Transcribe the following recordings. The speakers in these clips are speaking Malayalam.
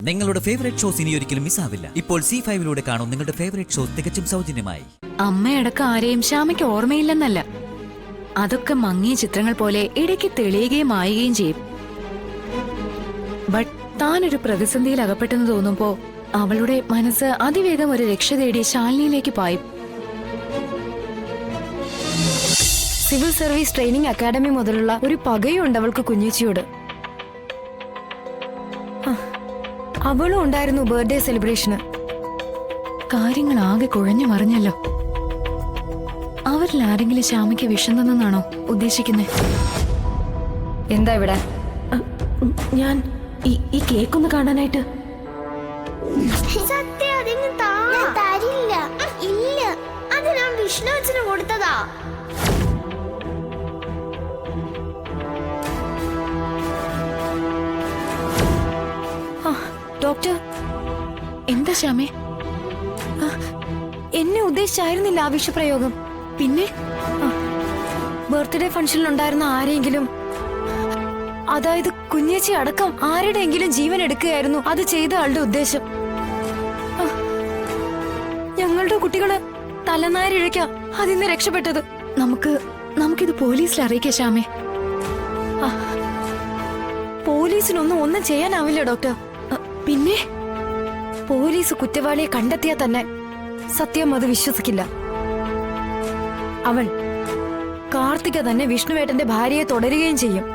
നിങ്ങളുടെ ഫേവറേറ്റ് ഷോസ് ഇനി ഒരിക്കലും മിസ്സാവില്ല. ഇപ്പോൾ C5 കാണും നിങ്ങളുടെ ഫേവറേറ്റ് ഷോസ് തികച്ചും സൗജന്യമായി. അമ്മയടക്കം ആരെയും ശ്യാമയ്ക്ക് ഓർമ്മയില്ലെന്നല്ല, അതൊക്കെ മങ്ങിയ ചിത്രങ്ങൾ പോലെ ഇടയ്ക്ക് തെളിയുകയും മായുകയും ചെയ്യും. ബട്ട് താനൊരു പ്രതിസന്ധിയിൽ അകപ്പെട്ടെന്ന് തോന്നുമ്പോ അവളുടെ മനസ്സ് അതിവേഗം ഒരു രക്ഷ തേടി ശാലിനിയിലേക്ക് പായും. സിവിൽ സർവീസ് ട്രെയിനിങ് അക്കാദമി മുതലുള്ള ഒരു പകയുണ്ട് അവൾക്ക് കുഞ്ഞേച്ചിയോട്. അവളും ഉണ്ടായിരുന്നു ബർത്ത്ഡേ സെലിബ്രേഷന്. കാര്യങ്ങൾ ആകെ കുഴഞ്ഞു മറിഞ്ഞല്ലോ. അവരിൽ ആരെങ്കിലും ശ്യാമയ്ക്ക് വിഷം തന്നെന്നാണോ ഉദ്ദേശിക്കുന്നത്? എന്താ ഇവിടെ? ഞാൻ ഈ കേക്ക് ഒന്ന് കാണാനായിട്ട്. തരില്ല, ഇല്ല, അത് ഞാൻ വിഷ്ണു അച്ഛന് കൊടുത്തതാ. ഡോക്ടർ, എന്താ ശ്യാമേ? എന്നെ ഉദ്ദേശിച്ചായിരുന്നില്ല ആ വിഷപ്രയോഗം. പിന്നെ ബർത്ത്ഡേ ഫംഗ്ഷനിൽ ഉണ്ടായിരുന്ന ആരെങ്കിലും, അതായത് കുഞ്ഞേച്ചി അടക്കം ആരുടെയെങ്കിലും ജീവൻ എടുക്കുകയായിരുന്നു അത് ചെയ്ത ആളുടെ ഉദ്ദേശം. ഞങ്ങളുടെ കുട്ടികള് തലനാരിഴയ്ക്ക അതിന്ന് രക്ഷപ്പെട്ടത്. നമുക്കിത് പോലീസിൽ അറിയിക്കാം ശ്യാമേ. പോലീസിനൊന്നും ചെയ്യാനാവില്ല ഡോക്ടർ. പിന്നെ പോലീസ് കുറ്റവാളിയെ കണ്ടെത്തിയാൽ തന്നെ സത്യം അത് വിശ്വസിക്കില്ല. അവൾ കാർത്തിക തന്നെ വിഷ്ണുവേട്ടന്റെ ഭാര്യയെ തുടരുകയും ചെയ്യും.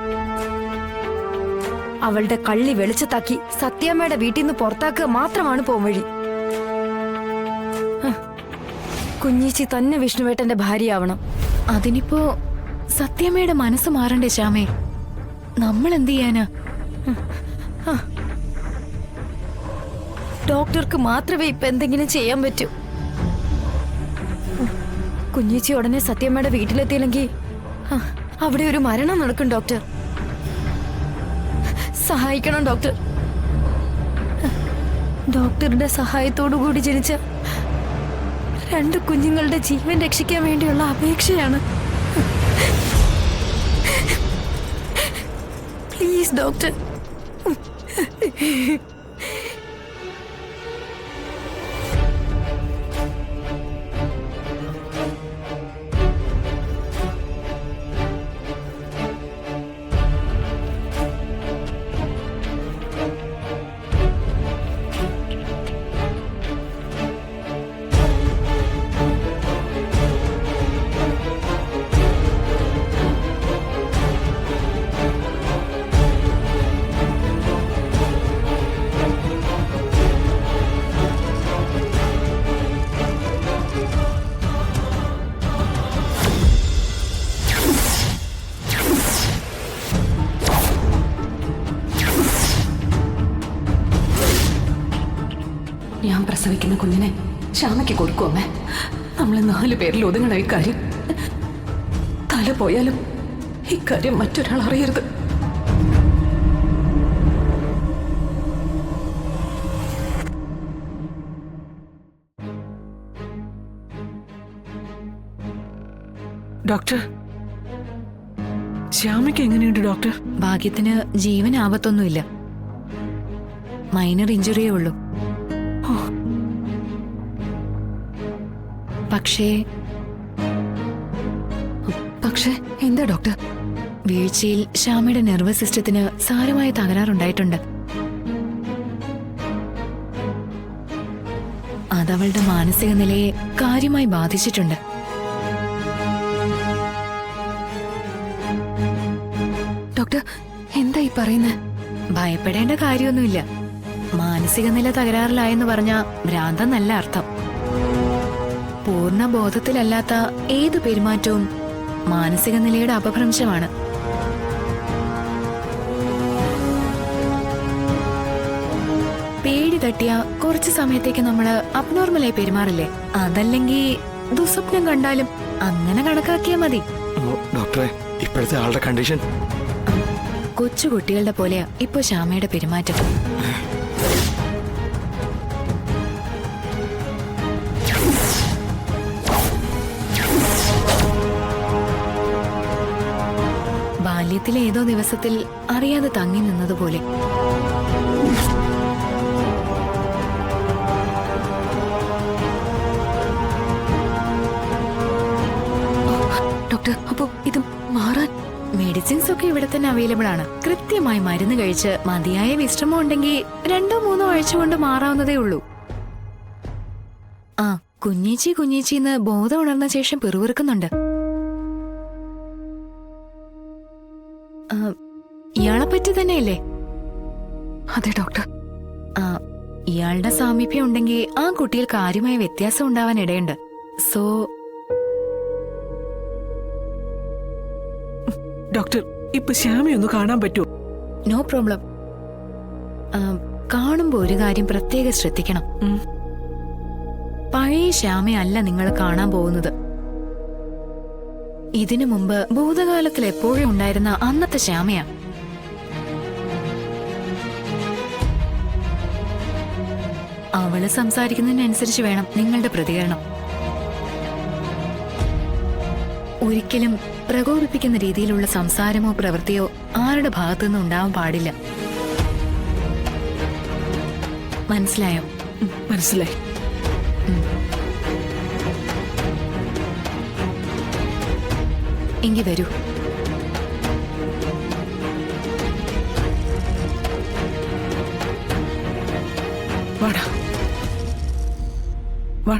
അവളുടെ കള്ളി വെളിച്ചത്താക്കി സത്യാമ്മയുടെ വീട്ടിൽ നിന്ന് പുറത്താക്കുക മാത്രമാണ് പോംവഴി. കുഞ്ഞീച്ചി തന്നെ വിഷ്ണുവേട്ടന്റെ ഭാര്യയാവണം. അതിനിപ്പോ സത്യാമ്മയുടെ മനസ്സ് മാറണ്ടേ ശ്യാമേ? നമ്മൾ എന്ത് ചെയ്യാനാ? ഡോക്ടർക്ക് മാത്രമേ ഇപ്പൊ എന്തെങ്കിലും ചെയ്യാൻ പറ്റൂ. കുഞ്ഞേച്ചി ഉടനെ സത്യമ്മയുടെ വീട്ടിലെത്തിയില്ലെങ്കിൽ അവിടെ ഒരു മരണം നടക്കും. ഡോക്ടർ സഹായിക്കണം. ഡോക്ടറുടെ സഹായത്തോടു കൂടി ജനിച്ച 2 കുഞ്ഞുങ്ങളുടെ ജീവൻ രക്ഷിക്കാൻ വേണ്ടിയുള്ള അപേക്ഷയാണ്. Please doctor. ഞാൻ പ്രസവിക്കുന്ന കുഞ്ഞിനെ ശ്യാമയ്ക്ക് കൊടുക്കും അമ്മേ. നമ്മൾ 4 പേരിൽ ഒതുങ്ങണം ഇക്കാര്യം. തല പോയാലും ഇക്കാര്യം മറ്റൊരാൾ അറിയരുത്. ഡോക്ടർ, ശ്യാമയ്ക്ക് എങ്ങനെയുണ്ട് ഡോക്ടർ? ഭാഗ്യത്തിന് ജീവൻ ആപത്തൊന്നുമില്ല. മൈനർ ഇഞ്ചുറിയേ ഉള്ളൂ. പക്ഷേ എന്താ ഡോക്ടർ? വീഴ്ചയിൽ ശ്യാമയുടെ നെർവസ് സിസ്റ്റത്തിന് സാരമായ തകരാറുണ്ടായിട്ടുണ്ട്. അതവളുടെ മാനസിക നിലയെ കാര്യമായി ബാധിച്ചിട്ടുണ്ട്. ഡോക്ടർ എന്താ ഈ പറയുന്നത്? ഭയപ്പെടേണ്ട കാര്യമൊന്നുമില്ല. മാനസിക നില തകരാറിലായെന്ന് പറഞ്ഞാ ഭ്രാന്തെന്നല്ല അർത്ഥം. പൂർണ്ണ ബോധത്തിലല്ലാത്ത ഏത് പെരുമാറ്റവും മാനസിക നിലയുടെ അപഭ്രംശമാണ്. പേടി തട്ടിയ കുറച്ചു സമയത്തേക്ക് നമ്മള് അബ്നോർമലായി പെരുമാറില്ലേ? അതല്ലെങ്കിൽ ദുസ്വപ്നം കണ്ടാലും അങ്ങനെ കണക്കാക്കിയാ മതി. ഡോക്ടറെ, ഇപ്പോഴത്തെ ആളുടെ കണ്ടീഷൻ കൊച്ചുകുട്ടികളുടെ പോലെയാ ഇപ്പൊ ശ്യാമയുടെ പെരുമാറ്റം. ബാല്യത്തിലെ ഏതോ ദിവസത്തിൽ അറിയാതെ തങ്ങി നിന്നതുപോലെ. ഒക്കെ ഇവിടെ തന്നെ അവൈലബിൾ ആണ്. കൃത്യമായി മരുന്ന് കഴിച്ച് മതിയായ വിശ്രമം ഉണ്ടെങ്കിൽ 2-3 ആഴ്ച കൊണ്ട് മാറാവുന്നതേ ഉള്ളൂ. ആ കുഞ്ഞേച്ചിന്ന് ബോധം ഉണർന്ന ശേഷം പിറുവിറുക്കുന്നുണ്ട്. ഇയാളെ പറ്റി തന്നെയല്ലേ? അതെ ഡോക്ടർ. ഇയാളുടെ സാമീപ്യം ഉണ്ടെങ്കിൽ ആ കുട്ടിയിൽ കാര്യമായ വ്യത്യാസം ഉണ്ടാവാൻ ഇടയുണ്ട്. സോ ഡോക്ടർ, ഇപ്പൊ ശ്യാമയൊന്ന് കാണാൻ പറ്റുമോ? No problem. കാണുമ്പോ ഒരു കാര്യം പ്രത്യേകം ശ്രദ്ധിക്കണം. പഴയ ശ്യാമയല്ല നിങ്ങൾ കാണാൻ പോകുന്നത്. ഇതിനു മുമ്പ് ഭൂതകാലത്തിൽ എപ്പോഴും ഉണ്ടായിരുന്ന അന്നത്തെ ശ്യാമയാ. അവള് സംസാരിക്കുന്നതിനനുസരിച്ച് വേണം നിങ്ങളുടെ പ്രതികരണം. ഒരിക്കലും പ്രകോപിപ്പിക്കുന്ന രീതിയിലുള്ള സംസാരമോ പ്രവൃത്തിയോ ആരുടെ ഭാഗത്തുനിന്നും ഉണ്ടാവാൻ പാടില്ല. മനസ്സിലായോ? മനസ്സിലായി. എങ്കി വരൂ. വാടാ വാ.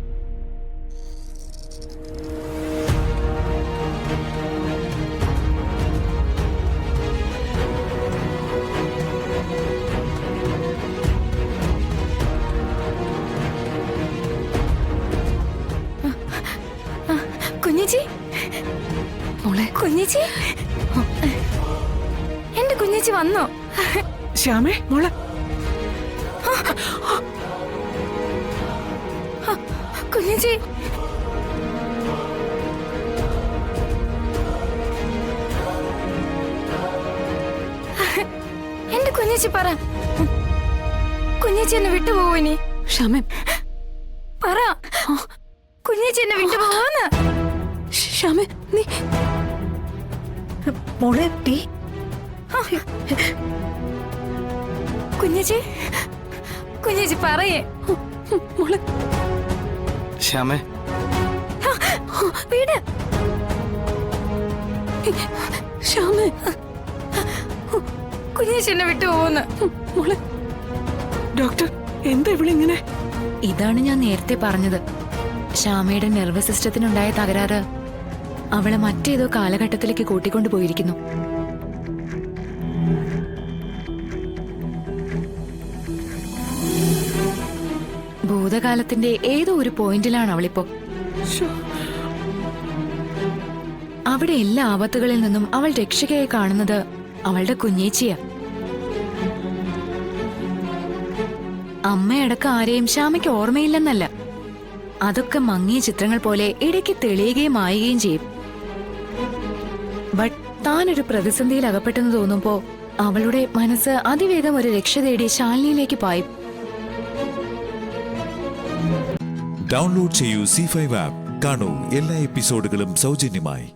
കുഞ്ഞേച്ചി, മോളെ, കുഞ്ഞേച്ചി, എന്റെ കുഞ്ഞേച്ചി വന്നോ? ശ്യാമേ മോളെ. കുഞ്ഞേച്ചി, എന്റെ കുഞ്ഞേച്ചി പറ, കുഞ്ഞേച്ചി എന്നെ വിട്ടുപോവോ ഇനി? ശ്യാമേ പറ, കുഞ്ഞേച്ചി എന്നെ വിട്ടുപോവോന്ന്? ശ്യാമേ, നീ മോളെ ടീ. കുഞ്ഞേച്ചി, കുഞ്ഞേച്ചി പറയേ. മോളെ. ശ്യാമേ, വീട്. ശ്യാമേ, കുഞ്ഞേച്ചി എന്നെ വിട്ടുപോവോന്ന്? മോളെ. ഡോക്ടർ, എന്താ ഇവിടെ ഇങ്ങനെ? ഇതാണ് ഞാൻ നേരത്തെ പറഞ്ഞത്. ശ്യാമയുടെ നെർവസ് സിസ്റ്റത്തിനുണ്ടായ തകരാറ് അവളെ മറ്റേതോ കാലഘട്ടത്തിലേക്ക് കൂട്ടിക്കൊണ്ടുപോയിരിക്കുന്നു. ഭൂതകാലത്തിന്റെ ഏതോ ഒരു പോയിന്റിലാണ് അവളിപ്പോ. അവിടെ എല്ലാ ആപത്തുകളിൽ നിന്നും അവൾ രക്ഷകയായി കാണുന്നത് അവളുടെ കുഞ്ഞേച്ചിയാ. അമ്മയടക്കം ആരെയും ശ്യാമയ്ക്ക് ഓർമ്മയില്ലെന്നല്ല, അതൊക്കെ മങ്ങിയ ചിത്രങ്ങൾ പോലെ ഇടയ്ക്ക് തെളിയുകയും മായുകയും ചെയ്യും. ബട്ട് താനൊരു പ്രതിസന്ധിയിൽ അകപ്പെട്ടെന്ന് തോന്നുമ്പോ അവളുടെ മനസ്സ് അതിവേഗം ഒരു രക്ഷ തേടി ശാലിനിയിലേക്ക് പായും. ഡൗൺലോഡ് ചെയ്യൂ C5 ആപ്പ്. കാണൂ എല്ലാ എപ്പിസോഡുകളും സൗജന്യമായി.